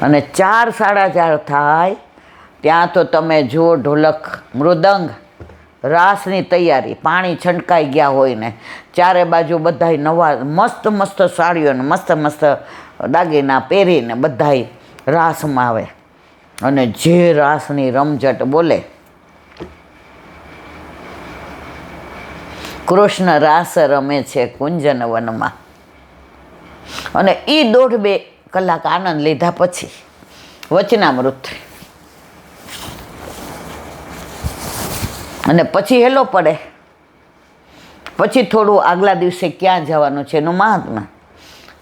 અને 4 સાડા 4 થાય ત્યાં તો તમે જો ઢોલક મૃદંગ રાસની તૈયારી, પાણી છંટકાઈ ગયા હોય ને ચારે બાજુ બધાય નવા મસ્ત મસ્ત સાડીઓ ને મસ્ત મસ્ત દાગીના પહેરીને બધાય રાસમાં આવે અને જે રાસની રમઝટ બોલે. કૃષ્ણ રાસ રમે છે કુંજન વનમાં. અને એ 1.5-2 કલાક આનંદ લીધા પછી વચનામૃત અને પછી હેલો પડે. પછી થોડું આગલા દિવસે ક્યાં જવાનું છે એનું મહાત્મા.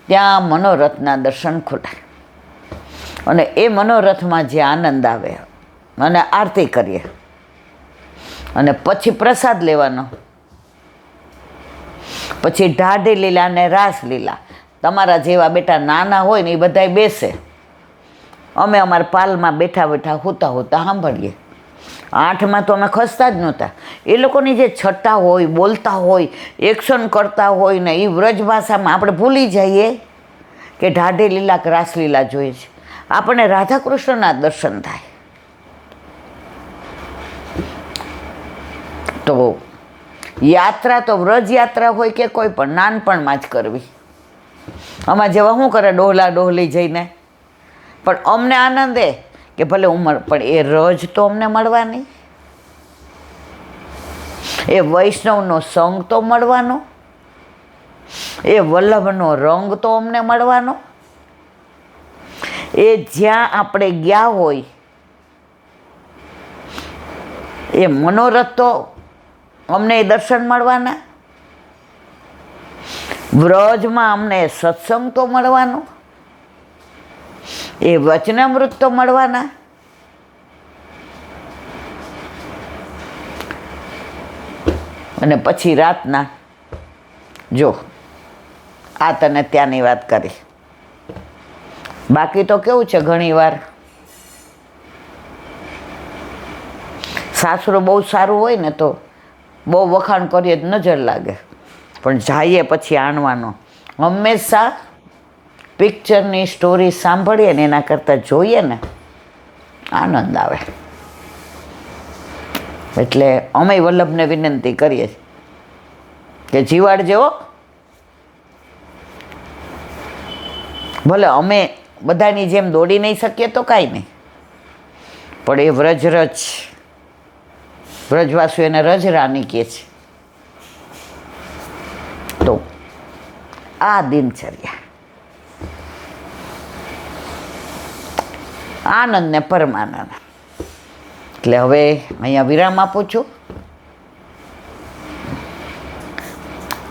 ત્યાં મનોરથના દર્શન ખોલે અને એ મનોરથમાં જે આનંદ આવે અને આરતી કરીએ અને પછી પ્રસાદ લેવાનો. પછી ઢાઢી લીલા અને રાસ લીલા. તમારા જેવા બેટા નાના હોય ને એ બધાય બેસે. અમે અમારા પાલમાં બેઠા બેઠા હોતા હોતા સાંભળીએ. 8માં તો અમે ખસતા જ નહોતા. એ લોકોની જે છઠ્ઠા હોય, બોલતા હોય, એક્શન કરતા હોય ને એ વ્રજ ભાષામાં આપણે ભૂલી જઈએ કે ઢાઢી લીલા કે રાસલીલા જોઈએ છે. આપણને રાધાકૃષ્ણના દર્શન થાય. તો યાત્રા તો વ્રજ યાત્રા હોય કે કોઈ પણ નાનપણમાં જ કરવી. આમાં જેવા શું કરે ડોહલા ડોહલી જઈને, પણ અમને આનંદ એ કે ભલે ઉંમર પણ એ રજ તો અમને મળવાની, એ વૈષ્ણવનો સંગ તો મળવાનો, એ વલ્લભનો રંગ તો અમને મળવાનો, એ જ્યાં આપણે ગયા હોય એ મનોરથ તો અમને દર્શન મળવાના, વ્રજમાં અમને સત્સંગ તો મળવાનો, એ વચનામૃત તો મળવાના. અને પછી રાતના જો આ તને ત્યાંની વાત કરી. બાકી તો કેવું છે, ઘણી વાર સાસરું બહુ સારું હોય ને તો બહુ વખાણ કરીએ જ નજર લાગે, પણ જઈએ પછી આણવાનો. હંમેશા પિક્ચરની સ્ટોરી સાંભળીએ ને એના કરતાં જોઈએ ને આનંદ આવે. એટલે અમે વલ્લભને વિનંતી કરીએ કે જીવાડ જેવો, ભલે અમે બધાની જેમ દોડી નહીં શકીએ તો કાંઈ નહીં, પણ એ વ્રજવાસીઓ એને રજરાની કહે છે. તો આ દિનચર્યા આનંદ ને પરમાનંદ. એટલે હવે અહીંયા વિરામ આપું છું.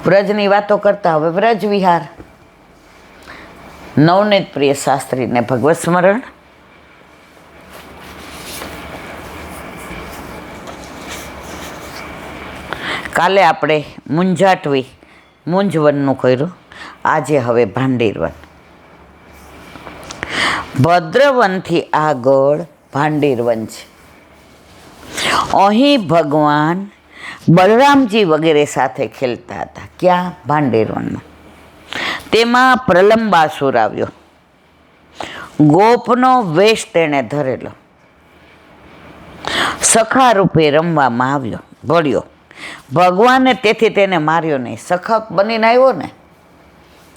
વ્રજની વાતો કરતા હવે વ્રજ વિહાર. નવનીત પ્રિય શાસ્ત્રીને ભગવત સ્મરણ. કાલે આપણે મુંજાટવી મુંજવનનું કર્યું, આજે હવે ભાંડીરવન. ભદ્રવનથી આગળ ભાંડીરવન છે. અહીં ભગવાન બલરામજી વગેરે સાથે ખેલતા હતા. ક્યાં? ભાંડીરવનમાં. તેમાં પ્રલંબાસુર આવ્યો. ગોપનો વેશ તેણે ધરેલો, સખા રૂપે રમવામાં આવ્યો, ભળ્યો. ભગવાને તેથી તેને માર્યો નહીં. સખા બનીને આવ્યો ને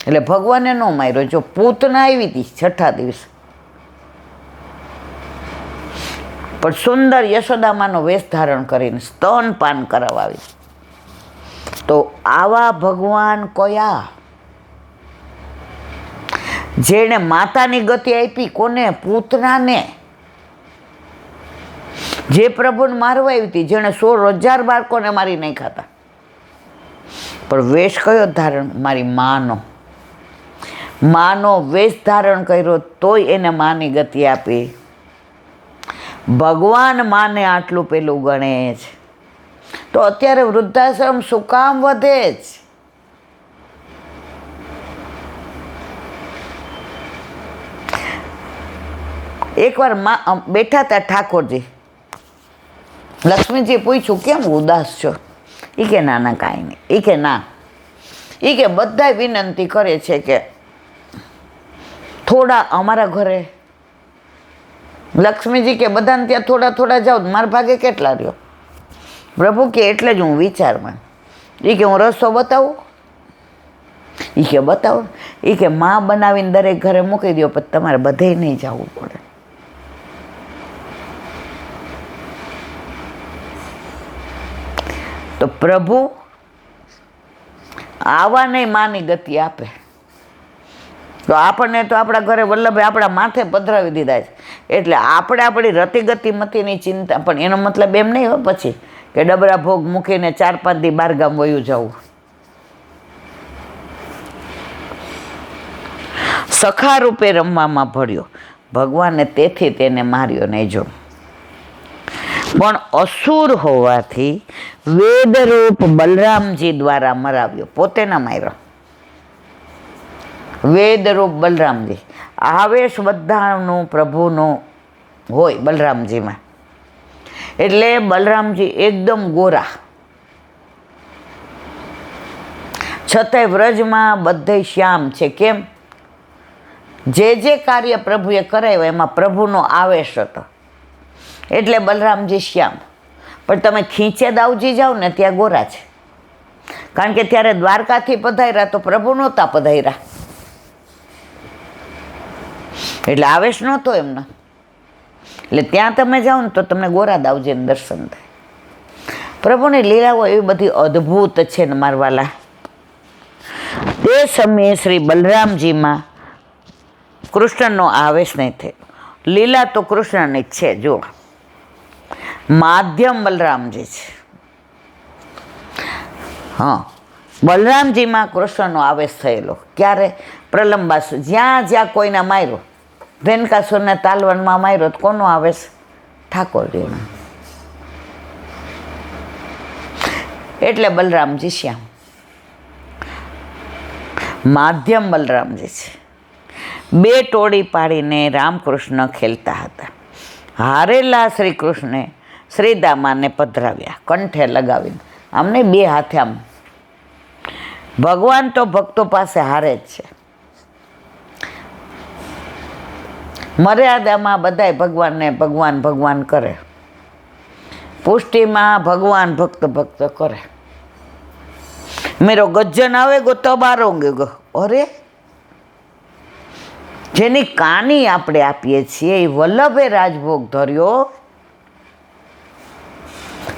એટલે ભગવાને ન માર્યો. જો પૂતના આવી હતી 6ઠા દિવસે, પણ સુંદર યશોદામાનો વેશ ધારણ કરીને સ્તનપાન કરાવી. તો આવા ભગવાન કયા? જેણે માતાની ગતિ આપી કોને? પૂતનાને. જે પ્રભુને મારવા આવી હતી, જેણે 16,000 બાળકોને મારી નહીં ખાતા, પણ વેશ કયો ધારણ? મારી માનો વેશ ધારણ કર્યો તોય એને માની ગતિ આપી. ભગવાન માને આટલું પેલું ગણે છે, તો અત્યારે વૃદ્ધાશ્રમ શું કામ વધે જ? એકવાર બેઠા હતા ઠાકોરજી, લક્ષ્મીજી પૂછ્યું કેમ ઉદાસ છો? એ કે ના કાંઈ નહીં. એ કે ના, એ કે બધા વિનંતી કરે છે કે થોડા અમારા ઘરે લક્ષ્મીજી કે બધાને ત્યાં થોડા થોડા જાઓ, મારા ભાગે કેટલા રહ્યો? પ્રભુ કે એટલે જ હું વિચારમાં. એ કે હું રસ્તો બતાવું? એ કે બતાવો. એ કે માં બનાવીને દરેક ઘરે મૂકી દો, પણ તમારે બધે નહીં જવું પડે. તો પ્રભુ આવા નહીં માની ગતિ આપે. તો આપણને તો આપણા ઘરે વલ્લભે આપણા માથે પધરાવી દીધા છે, એટલે આપણે આપણી રતિગતિ મતીની ચિંતા. પણ એનો મતલબ એમ નહીં હોય પછી કે ડબરા ભોગ મૂકીને 4-5 દી બહારગામ વયું જવું. સખા રૂપે રમવામાં ભળ્યો, ભગવાને તેથી તેને માર્યો નહીં. જો પણ અસુર હોવાથી વેદરૂપ બલરામજી દ્વારા મરાવ્યો, પોતે ના માર્યો. વેદરૂપ બલરામજી, આવેશ બધાનું પ્રભુનો હોય બલરામજીમાં. એટલે બલરામજી એકદમ ગોરા, છતાંય વ્રજમાં બધે શ્યામ છે. કેમ? જે કાર્ય પ્રભુએ કરાવ્યું એમાં પ્રભુનો આવેશ હતો, એટલે બલરામજી શ્યામ. પણ તમે ખીંચે દાવજી જાઓ ને ત્યાં ગોરા છે, કારણ કે ત્યારે દ્વારકાથી પધાર્યા તો પ્રભુ નહોતા પધાર્યા, એટલે આવેશ નહોતો એમનો. એટલે ત્યાં તમે જાઓ ને તો તમને ગોરા દાવજીને દર્શન થાય. પ્રભુની લીલાઓ એવી બધી અદ્ભુત છે ને મારવાલા. તે સમયે શ્રી બલરામજીમાં કૃષ્ણનો આવેશ નહીં થયો. લીલા તો કૃષ્ણની જ છે. જો માધ્યમ બલરામજી છે. હા, બલરામજીમાં કૃષ્ણનો આવેશ થયેલો. ક્યારે? પ્રલંબાસુર જ્યાં જ્યાં કોઈને માર્યો, ધેનકાસુરને તાલવનમાં માર્યો તો કોનો આવેશ? ઠાકોરજીનો. એટલે બલરામજી શ્યામ, માધ્યમ બલરામજી છે. 2 ટોળી પાડીને રામકૃષ્ણ ખેલતા હતા. હારેલા શ્રી કૃષ્ણે શ્રીદામાને પધરાવ્યા, કંઠે લગાવીને. આમને 2 હાથે આમ. ભગવાન તો ભક્તો પાસે હારે જ છે. મર્યાદામાં બધાય ભગવાનને ભગવાન ભગવાન કરે, પુષ્ટિમાં ભગવાન ભક્ત ભક્ત કરે. મેરો ગજ્જન આવે ગો તબારોંગે ગો. અરે જેની કાની આપણે આપીએ છીએ એ વલ્લભે રાજભોગ ધર્યો.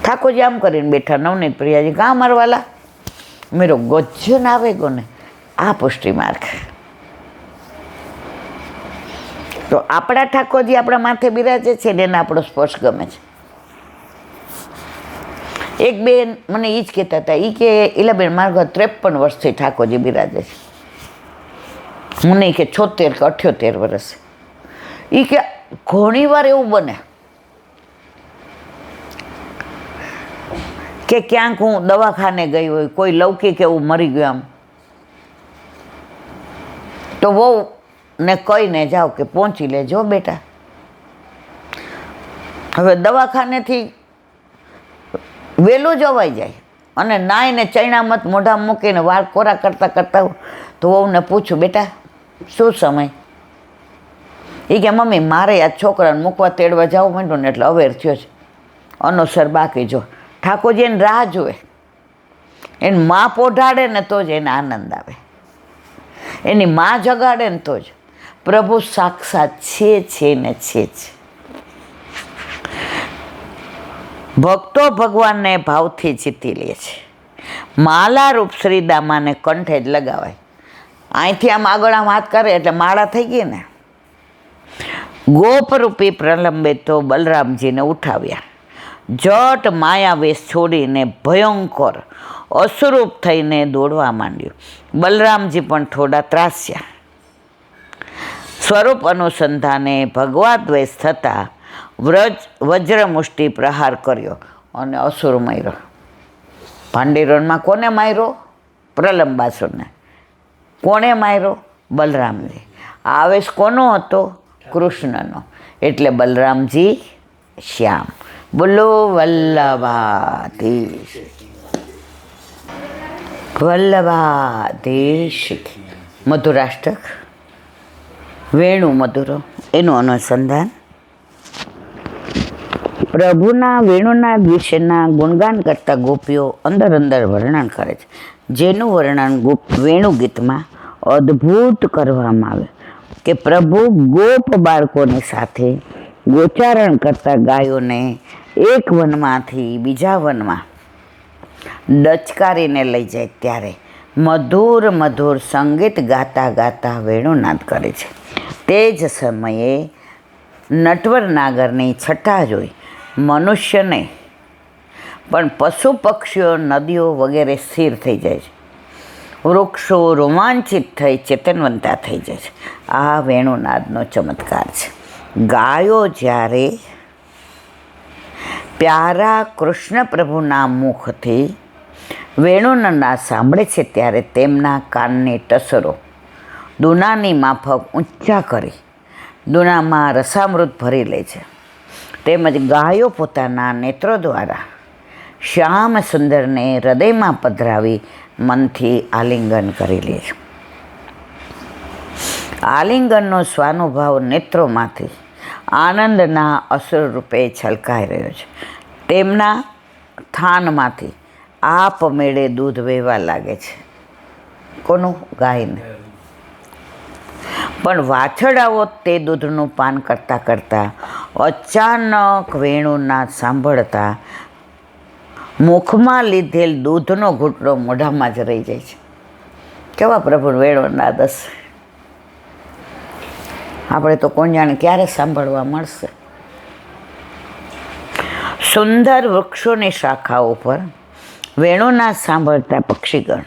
ઠાકોરજી આમ કરીને બેઠા, નવનીત પ્રિયાજી કાં મારવાલા, મેરો ગજ્જન આવે ગો ને આ પુષ્ટિ માર્ગ. તો આપણા ઠાકોરજી આપણા માથે બિરાજે છે ને એને આપણો સ્પર્શ ગમે છે. એક બેન મને એ જ કહેતા હતા, એ કે ઇલાબેન મારા 53 વર્ષથી ઠાકોરજી બિરાજે છે. હું નહીં કે 76 કે 78 વર્ષ. એ કે ઘણી વાર એવું બને કે ક્યાંક હું દવાખાને ગઈ હોય, કોઈ લૌકિક એવું મરી ગયું આમ, તો વહુ ને કહીને જાઓ કે પહોંચી લેજો બેટા. હવે દવાખાનેથી વહેલું જવાઈ જાય અને નાઈને ચૈણામત મોઢા મૂકીને વાળ કોરા કરતાં કરતાં તો વહુને પૂછું, બેટા શું સમય? એ કે મમ્મી મારે આ છોકરાને મૂકવા તેડવા જવું માંડ્યું ને એટલે અવેર થયો છે, અનુસર બાકી. જો ઠાકોરજી એને રાહ જોવે, એને માં પોઢાડે ને તો જ એને આનંદ આવે, એની માં જગાડે ને તો જ. પ્રભુ સાક્ષાત છે ને છે જ. ભક્તો ભગવાનને ભાવથી જીતી લે છે. માલા રૂપ શ્રીદામાને કંઠે જ લગાવાય. અહીંથી આમ આગળ આમ હાથ કરે એટલે માળા થઈ ગઈ ને. ગોપરૂપી પ્રલંબે તો બલરામજીને ઉઠાવ્યા. જટ માયાવેશ છોડીને ભયંકર અસ્વરૂપ થઈને દોડવા માંડ્યું. બલરામજી પણ થોડા ત્રાસ્યા. સ્વરૂપ અનુસંધાને ભગવાદ્વેષ થતાં વજ્રમુષ્ટિ પ્રહાર કર્યો અને અસુર માર્યો. પાંડિરોનમાં કોને માર્યો? પ્રલંબાસુરને. કોણે માર્યો? બલરામજી. આવેશ કોનો હતો? કૃષ્ણનો. એટલે બલરામજી શ્યામ. બોલો વલ્લભાધીશ, વલ્લભાધીશ. મધુરાષ્ટક વેણુ મધુરો એનું અનુસંધાન. પ્રભુના વેણુનાદ વિશેના ગુણગાન કરતા ગોપીઓ અંદર અંદર વર્ણન કરે છે, જેનું વર્ણન વેણુ ગીતમાં અદ્ભુત કરવામાં આવે કે પ્રભુ ગોપ બાળકોની સાથે ગોચારણ કરતા ગાયોને એક વનમાંથી બીજા વનમાં ડચકારીને લઈ જાય ત્યારે મધુર મધુર સંગીત ગાતા ગાતા વેણુનાદ કરે છે. તે જ સમયે નટવર નાગરની છઠ્ઠા જોઈ મનુષ્યને પણ પશુ પક્ષીઓ નદીઓ વગેરે સ્થિર થઈ જાય છે. વૃક્ષો રોમાંચિત થઈ ચેતનવંતા થઈ જાય છે. આ વેણુનાદનો ચમત્કાર છે. ગાયો જ્યારે પ્યારા કૃષ્ણ પ્રભુના મુખથી વેણુનાદ સાંભળે છે ત્યારે તેમના કાનની ટસરો દુનાની માફક ઊંચા કરી દુનામાં રસામૃત ભરી લે છે. તેમજ ગાયો પોતાના નેત્રો દ્વારા શ્યામ સુંદરને હૃદયમાં પધરાવી મનથી આલિંગન કરી લે છે. આલિંગનનો સ્વાનુભાવ નેત્રોમાંથી આનંદના અસુર રૂપે છલકાઈ રહ્યો છે. તેમના થાનમાંથી આપમેળે દૂધ વહેવા લાગે છે. કોનું? ગાયને. પણ વાછરડાઓ તે દૂધનું પાન કરતાં કરતાં અચાનક વેણુનાદ સાંભળતા મુખમાં લીધેલ દૂધનો ઘૂંટડો મોઢામાં જ રહી જાય છે. કેવા પ્રભુ વેણુનાદ હશે! આપણે તો કોણ જાણે ક્યારે સાંભળવા મળશે. સુંદર વૃક્ષોની શાખાઓ પર વેણુનાદ સાંભળતા પક્ષીગણ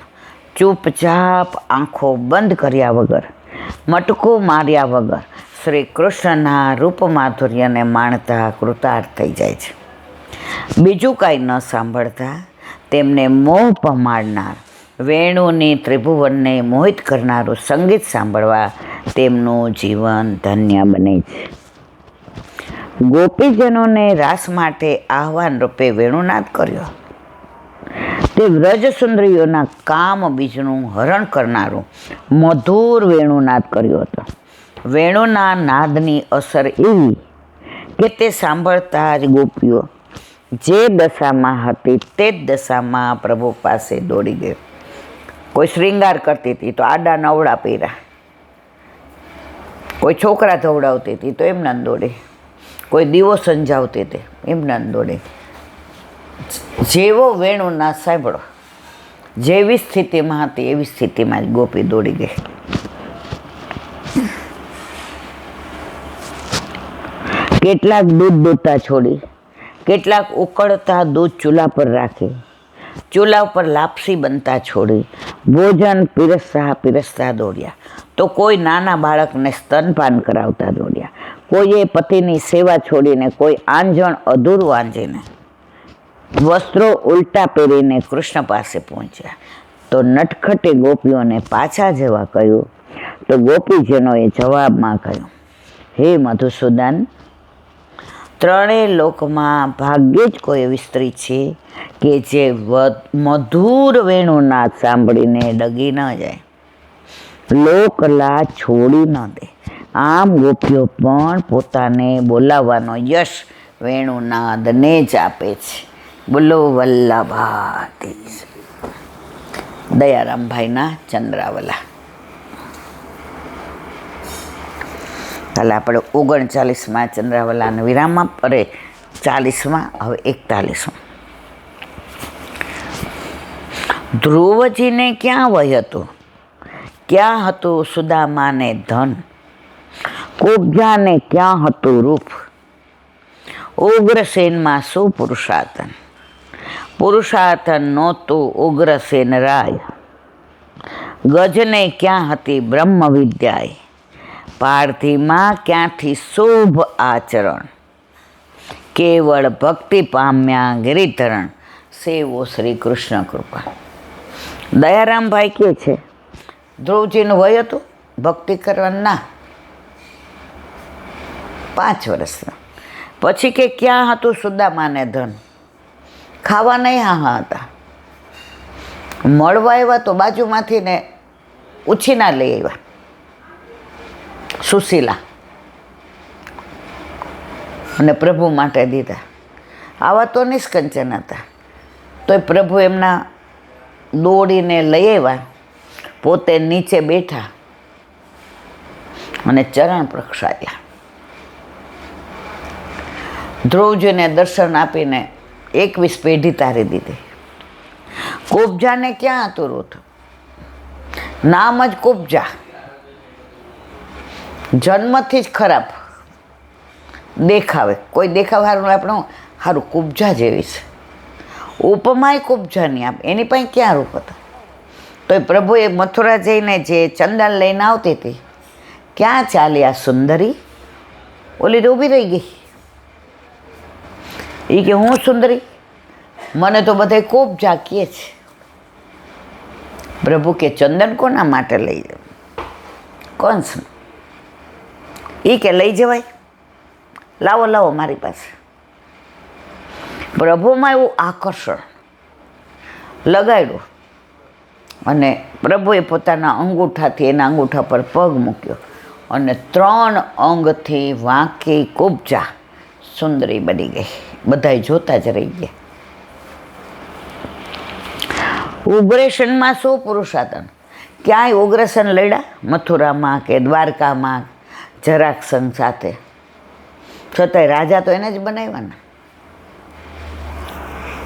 ચૂપચાપ આંખો બંધ કર્યા વગર, મટકો માર્યા વગર શ્રી કૃષ્ણના રૂપ માધુર્યને માણતા કૃતાર્થ થઈ જાય છે. બીજું કાંઈ ન સાંભળતા તેમને મોહ પમાડનાર વેણુની ત્રિભુવનને મોહિત કરનારું સંગીત સાંભળવા તેમનું જીવન ધન્ય બને છે. ગોપીજનોને રાસ માટે આહ્વાન રૂપે વેણુનાદ કર્યો. તે વ્રજ સુંદરીઓના કામ બીજનું હરણ કરનારું મધુર વેણુનાદ કર્યો હતો. વેણુના નાદની અસર એવી કે તે સાંભળતા જ ગોપીઓ જે દશામાં હતી તે જ દશામાં પ્રભુ પાસે દોડી ગઈ. કોઈ શૃંગાર કરતી હતી તો આડા નવડા પહેર્યા, કોઈ છોકરા ધવડાવતી હતી તો એમને દોડે, કોઈ દીવો સંજાવતી હતી એમને દોડે. જેવો વેણુનાદ સાંભળો, જેવી સ્થિતિમાં હતી એવી સ્થિતિમાં જ ગોપી દોડી ગઈ. કેટલાક દૂધ દોતા છોડી, કેટલાક ઉકળતા દૂધ ચૂલા પર રાખી, ચૂલા ઉપર લાપસી બનતા છોડી ભોજન પીરસતા દોડ્યા. તો કોઈ નાના બાળકને સ્તનપાન કરાવતા દોડ્યા. કોઈએ પતિની સેવા છોડીને, કોઈ આંજણ અધૂરું આંજીને, વસ્ત્રો ઉલટા પહેરીને કૃષ્ણ પાસે પહોંચ્યા. તો નટખટે ગોપીઓને પાછા જવા કહ્યું. તો ગોપીજનોએ જવાબમાં કહ્યું, હે મધુસૂદન, ત્રણેય લોકમાં ભાગ્યે જ કોઈ એવી સ્ત્રી છે કે જે મધુર વેણુનાદ સાંભળીને ડગી ન જાય, લોકલાજ છોડી ન દે. આમ ગોપીઓ પણ પોતાને બોલાવવાનો યશ વેણુનાદને જ આપે છે. બોલો વલ્લભાધીશ. દયારામભાઈના ચંદ્રાવલા. કાલે આપણે 39માં ચંદ્રાવલાના વિરામમાં, 40માં, હવે 41માં. ધ્રુવજીને ક્યાં વય હતું, ક્યાં હતું સુદામાને ધન, કુબ્જાને ક્યાં હતું રૂપ, ઉગ્રસેનમાં શું પુરુષાર્થન, પુરુષાર્થન નહોતું ઉગ્રસેન રાય, ગજને ક્યાં હતી બ્રહ્મ વિદ્યાએ, પાર્થીમાં ક્યાંથી શુભ આચરણ, કેવળ ભક્તિ પામ્યા ગિરિધરણ, સેવો શ્રી કૃષ્ણ કૃપા. દયારામભાઈ કે છે ધ્રુવજીનું વય હતું ભક્તિ કરવાનું? ના, 5 વર્ષના. પછી કે ક્યાં હતું સુદામાને ધન, ખાવા નહીં હા હતા, મળવા આવ્યા તો બાજુમાંથી ને ઉછીના લઈ આવ્યા સુશીલા અને પ્રભુ માટે દીધા. આવા તો નિષ્કંચન હતા. તોય પ્રભુ એમના દોડીને લઈ આવ્યા, પોતે નીચે બેઠા અને ચરણ પ્રક્ષાળ્યા. ધ્રુવજીને દર્શન આપીને 21 પેઢી તારી દીધી. કુબજાને ક્યાં હતું રૂથ? નામ જ કુબજા, જન્મથી જ ખરાબ દેખાવે. કોઈ દેખાવ સારું આપણે સારું કુબજા જેવી છે, ઉપમાય કુબજાની આપ, એની પાસે ક્યાં રૂપ હતા? તો એ પ્રભુએ મથુરા જઈને જે ચંદન લઈને આવતી હતી, ક્યાં ચાલી આ સુંદરી? ઓલી ઊભી રહી ગઈ. એ કે હું સુંદરી? મને તો બધા કુબજા કહે છે. પ્રભુ કે ચંદન કોના માટે લઈ જાવ? કંસ. એ કે લઈ જવાય, લાવો લાવો મારી પાસે. પ્રભુમાં એવું આકર્ષણ લગાડ્યું અને પ્રભુએ પોતાના અંગૂઠાથી એના અંગૂઠા પર પગ મૂક્યો અને 3 અંગથી વાંકી કુબજા સુંદરી બની ગઈ. બધાય જોતા જ રહી ગયા. ઉગ્રેશનમાં શું પુરુષાર્થન? ક્યાંય ઉગ્રસેન લડ્યા? મથુરામાં કે દ્વારકામાં જરાસંઘ સાથે? છતાંય રાજા તો એને જ બનાવ્યા ને.